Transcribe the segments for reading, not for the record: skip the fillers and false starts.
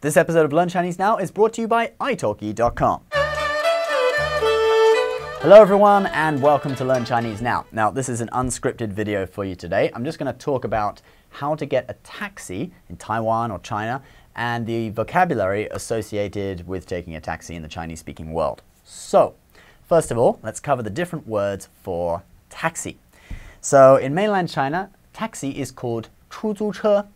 This episode of Learn Chinese Now is brought to you by iTalki.com. Hello everyone and welcome to Learn Chinese Now. Now this is an unscripted video for you today. I'm just going to talk about how to get a taxi in Taiwan or China and the vocabulary associated with taking a taxi in the Chinese-speaking world. So, first of all, let's cover the different words for taxi. So in mainland China, taxi is called 出租车,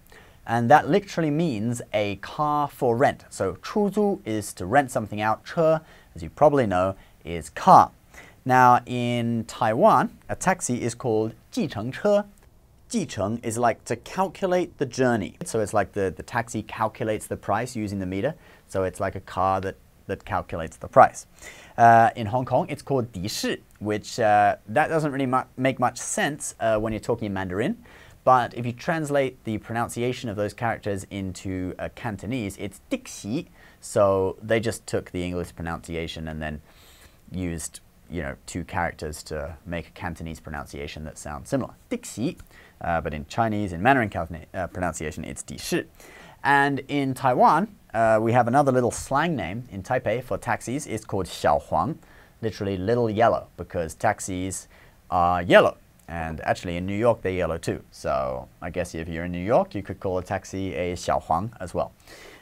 and that literally means a car for rent. So 出租 is to rent something out. 车, as you probably know, is car. Now in Taiwan, a taxi is called 计程车. 计程 is like to calculate the journey. So it's like the taxi calculates the price using the meter. So it's like a car that calculates the price. In Hong Kong, it's called 的士, which that doesn't really make much sense when you're talking in Mandarin. But if you translate the pronunciation of those characters into Cantonese, it's 的士. So they just took the English pronunciation and then used, two characters to make a Cantonese pronunciation that sounds similar. 的士. But in Chinese, in Mandarin pronunciation, it's 的士. And in Taiwan, we have another little slang name in Taipei for taxis. It's called 小黄, literally little yellow, because taxis are yellow. And actually in New York, they're yellow too. So I guess if you're in New York, you could call a taxi a 小黄 as well.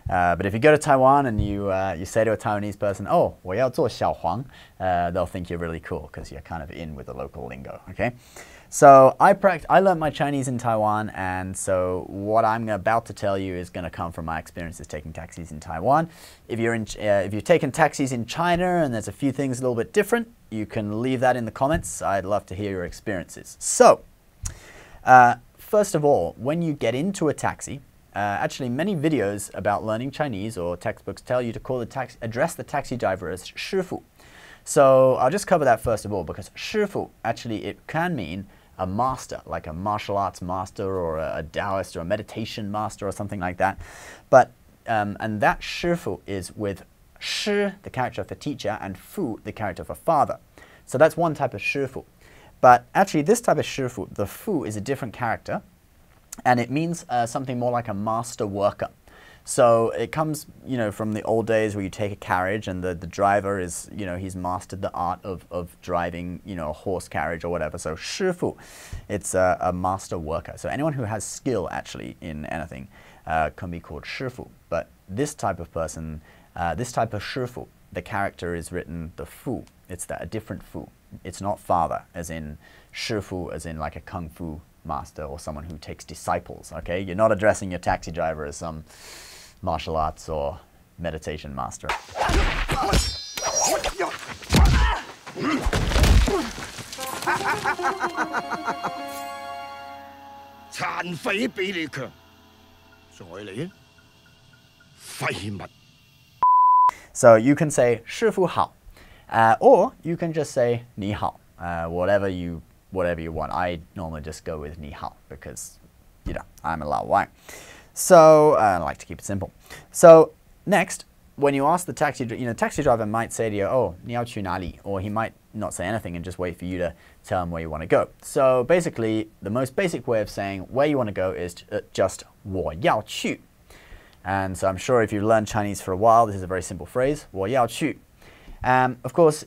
But if you go to Taiwan and you say to a Taiwanese person, oh, 我要做小黄, they'll think you're really cool because you're kind of in with the local lingo, okay? So I learned my Chinese in Taiwan, and so what I'm about to tell you is going to come from my experiences taking taxis in Taiwan. If you've taken taxis in China and there's a few things a little bit different, you can leave that in the comments. I'd love to hear your experiences. So, first of all, when you get into a taxi, actually many videos about learning Chinese or textbooks tell you to address the taxi driver as 师傅. So I'll just cover that first of all, because 师傅, actually it can mean a master, like a martial arts master or a Taoist or a meditation master or something like that. But, and that 师傅 is with 师, the character of the teacher, and 父, the character of a father. So that's one type of 师傅. But actually this type of 师傅, the 父, is a different character, and it means something more like a master worker. So it comes, from the old days where you take a carriage and the driver is, he's mastered the art of driving, a horse carriage or whatever. So 师傅, it's a master worker. So anyone who has skill actually in anything can be called 师傅. But this type of person, this type of 师傅, the character is written the 父. It's a different 父. It's not father, as in 师傅, as in like a kung fu master or someone who takes disciples, okay? You're not addressing your taxi driver as some martial arts or meditation master. So you can say 师傅好, or you can just say 你好, whatever you want. I normally just go with 你好because, I'm a Lao Wang. So I like to keep it simple. So next, when you ask the taxi driver might say to you, oh, 你要去哪里? Or he might not say anything and just wait for you to tell him where you want to go. So basically, the most basic way of saying where you want to go is just 我要去. And so I'm sure if you've learned Chinese for a while, this is a very simple phrase, 我要去. Of course,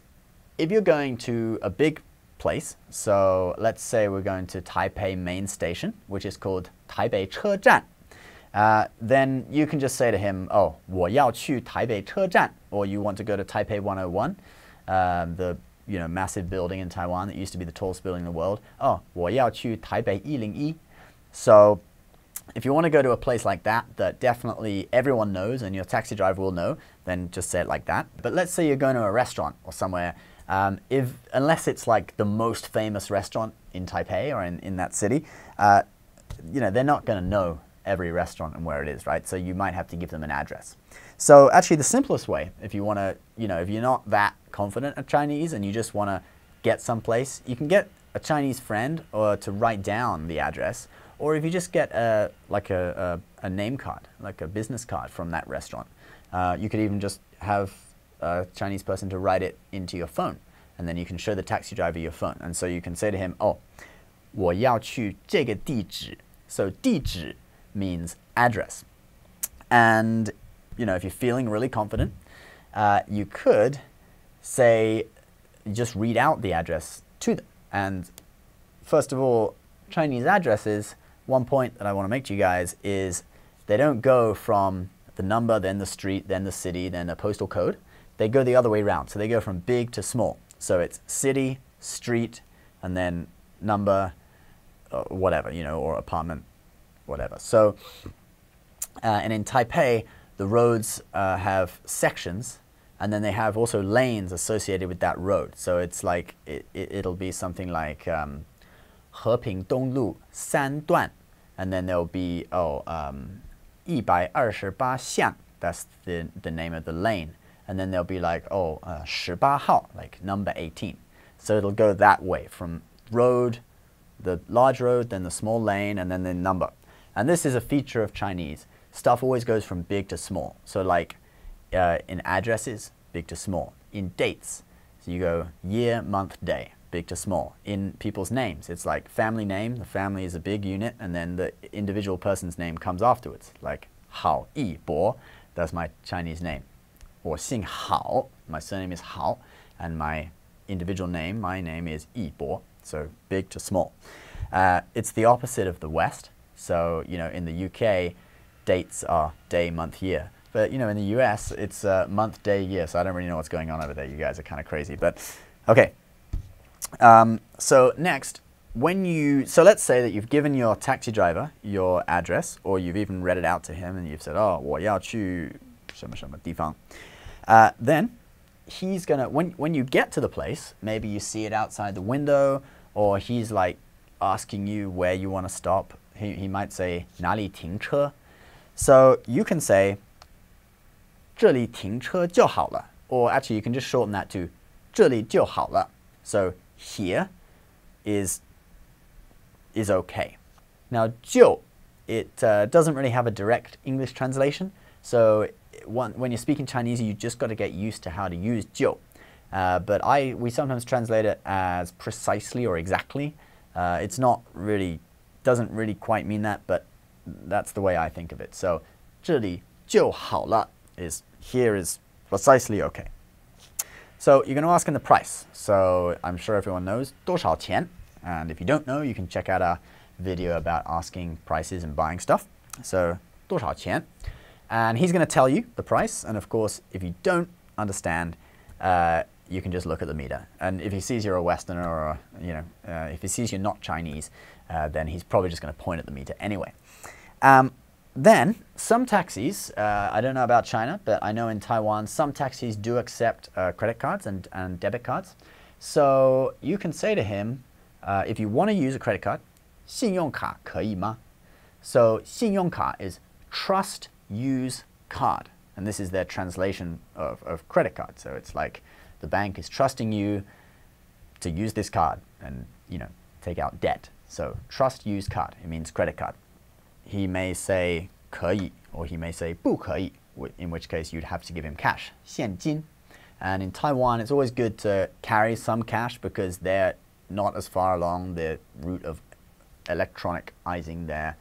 if you're going to a big place, so let's say we're going to Taipei main station, which is called 台北车站. Then you can just say to him, oh, 我要去台北车站, or you want to go to Taipei 101, the massive building in Taiwan that used to be the tallest building in the world. Oh, 我要去台北101. So if you want to go to a place like that definitely everyone knows and your taxi driver will know, then just say it like that. But let's say you're going to a restaurant or somewhere, unless it's like the most famous restaurant in Taipei or in that city, they're not going to know every restaurant and where it is, right? So you might have to give them an address. So actually the simplest way, if you want to, if you're not that confident at Chinese and you just want to get someplace, you can get a Chinese friend or to write down the address, or if you just get a name card, like a business card from that restaurant. You could even just have a Chinese person to write it into your phone, and then you can show the taxi driver your phone. And so you can say to him, oh, 我要去这个地址. So 地址 means address. And you know, if you're feeling really confident, you could say, just read out the address to them. And first of all, Chinese addresses, one point that I want to make to you guys is they don't go from the number, then the street, then the city, then the postal code. They go the other way around. So they go from big to small. So it's city, street, and then number, whatever, you know, or apartment, whatever. So, and in Taipei, the roads have sections, and then they have also lanes associated with that road. So it's like, it'll be something like Heping Donglu 3段, and then there'll be, 128巷, that's the name of the lane. And then there'll be like, 18号, like number 18. So it'll go that way from road, the large road, then the small lane, and then the number. And this is a feature of Chinese. Stuff always goes from big to small. So like in addresses, big to small. In dates, so you go year, month, day, big to small. In people's names, it's like family name, the family is a big unit, and then the individual person's name comes afterwards. Like Hao Yi Bo, that's my Chinese name. Or 姓郝, my surname is Hao, and my individual name, my name is Yi Bo, so big to small. It's the opposite of the West. So, you know, in the UK, dates are day, month, year. But, you know, in the US, it's month, day, year. So I don't really know what's going on over there. You guys are kind of crazy. But, okay. So next, so let's say that you've given your taxi driver your address, or you've even read it out to him, and you've said, 我要去什么什么地方. Then he's gonna, when you get to the place, maybe you see it outside the window, or he's like asking you where you want to stop. He might say 哪里停车. So you can say 这里停车就好了. Or actually you can just shorten that to 这里就好了. So here is okay. Now 就, it doesn't really have a direct English translation. So when you're speaking Chinese, you just got to get used to how to use 就. But we sometimes translate it as precisely or exactly. It's not really, doesn't really quite mean that, but that's the way I think of it. So 这里就好了 is here is precisely okay. So you're going to ask him the price. So I'm sure everyone knows 多少钱. And if you don't know, you can check out our video about asking prices and buying stuff. So 多少钱. And he's going to tell you the price. And of course, if you don't understand, you can just look at the meter. And if he sees you're a Westerner, or if he sees you're not Chinese, then he's probably just going to point at the meter anyway. Then some taxis, I don't know about China, but I know in Taiwan, some taxis do accept credit cards and debit cards. So you can say to him, if you want to use a credit card, 信用卡可以吗? So 信用卡 is trust use card, and this is their translation of credit card. So it's like the bank is trusting you to use this card and, you know, take out debt. So trust use card, it means credit card. He may say 可以, or he may say 不可以, in which case you'd have to give him cash, 现金. And in Taiwan, it's always good to carry some cash because they're not as far along the route of electronicizing their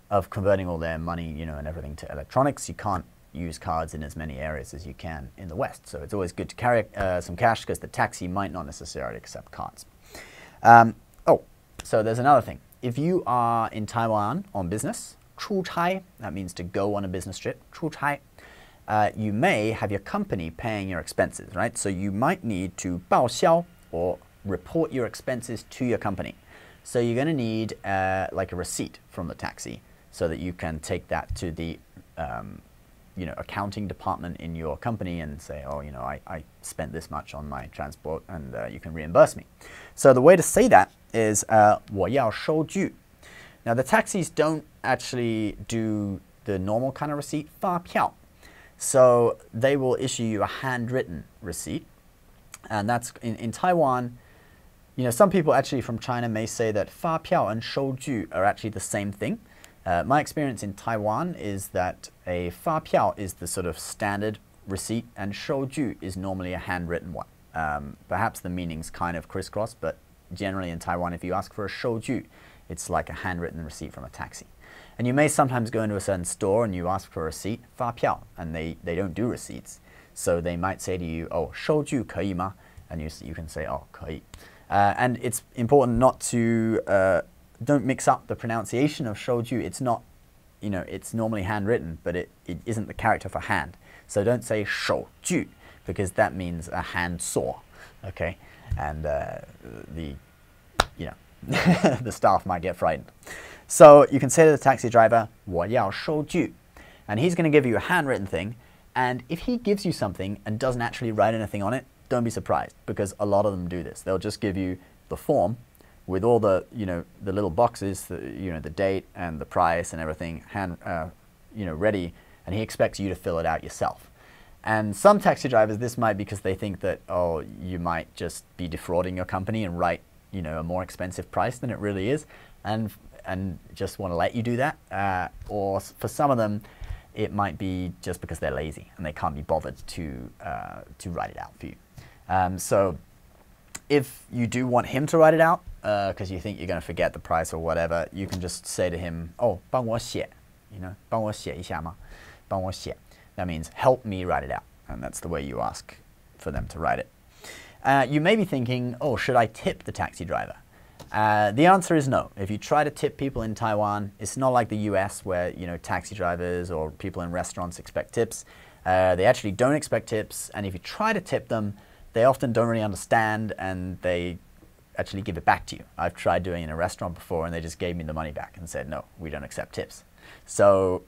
of converting all their money, you know, and everything to electronics. You can't use cards in as many areas as you can in the West. So it's always good to carry some cash because the taxi might not necessarily accept cards. So there's another thing. If you are in Taiwan on business, 出差, that means to go on a business trip, 出差, you may have your company paying your expenses, right? So you might need to 报销, or report your expenses to your company. So you're going to need like a receipt from the taxi, so that you can take that to the accounting department in your company and say, oh, you know, I spent this much on my transport, and you can reimburse me. So the way to say that is 我要收据. Now the taxis don't actually do the normal kind of receipt, 发票. So they will issue you a handwritten receipt, and that's in Taiwan. You know, some people actually from China may say that 发票 and 收据 are actually the same thing. My experience in Taiwan is that a 发票 is the sort of standard receipt, and 收据 is normally a handwritten one. Perhaps the meanings kind of crisscross, but generally in Taiwan, if you ask for a 收据, it's like a handwritten receipt from a taxi. And you may sometimes go into a certain store and you ask for a receipt, 发票, and they don't do receipts. So they might say to you, oh, 收据可以吗? And you can say, oh, 可以. And it's important not to, don't mix up the pronunciation of 收据. It's not, it's normally handwritten, but it isn't the character for hand. So don't say 手据, because that means a hand saw, okay? And the staff might get frightened. So you can say to the taxi driver, 我要收据, and he's going to give you a handwritten thing. And if he gives you something and doesn't actually write anything on it, don't be surprised, because a lot of them do this. They'll just give you the form with all the, the little boxes, the date and the price and everything, ready, and he expects you to fill it out yourself. And some taxi drivers, this might be because they think that, oh, you might just be defrauding your company and write, a more expensive price than it really is, and just want to let you do that. Or for some of them, it might be just because they're lazy and they can't be bothered to write it out for you. So if you do want him to write it out, because you think you're going to forget the price or whatever, you can just say to him, oh, 帮我写, 帮我写一下吗? 帮我写. That means help me write it out. And that's the way you ask for them to write it. You may be thinking, oh, should I tip the taxi driver? The answer is no. If you try to tip people in Taiwan, it's not like the US where, taxi drivers or people in restaurants expect tips. They actually don't expect tips. And if you try to tip them, they often don't really understand and they actually give it back to you. I've tried doing it in a restaurant before and they just gave me the money back and said, no, we don't accept tips. So,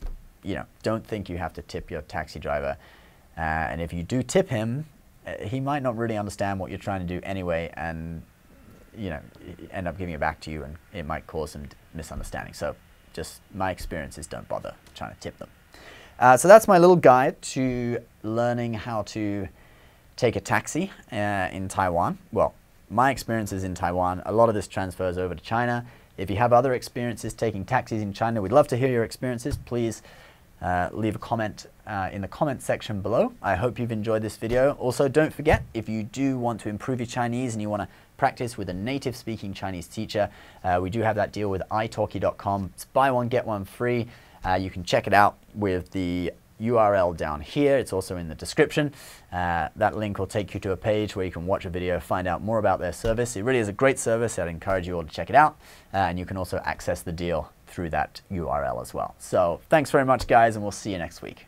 don't think you have to tip your taxi driver. And if you do tip him, he might not really understand what you're trying to do anyway and, end up giving it back to you and it might cause some misunderstanding. So just my experience is don't bother trying to tip them. So that's my little guide to learning how to take a taxi in Taiwan. Well, my experiences in Taiwan, a lot of this transfers over to China. If you have other experiences taking taxis in China, we'd love to hear your experiences. Please leave a comment in the comment section below. I hope you've enjoyed this video. Also, don't forget, if you do want to improve your Chinese and you want to practice with a native speaking Chinese teacher, we do have that deal with iTalki.com. It's buy one, get one free. You can check it out with the URL down here. It's also in the description. That link will take you to a page where you can watch a video, find out more about their service. It really is a great service. I'd encourage you all to check it out. And you can also access the deal through that URL as well. So thanks very much, guys, and we'll see you next week.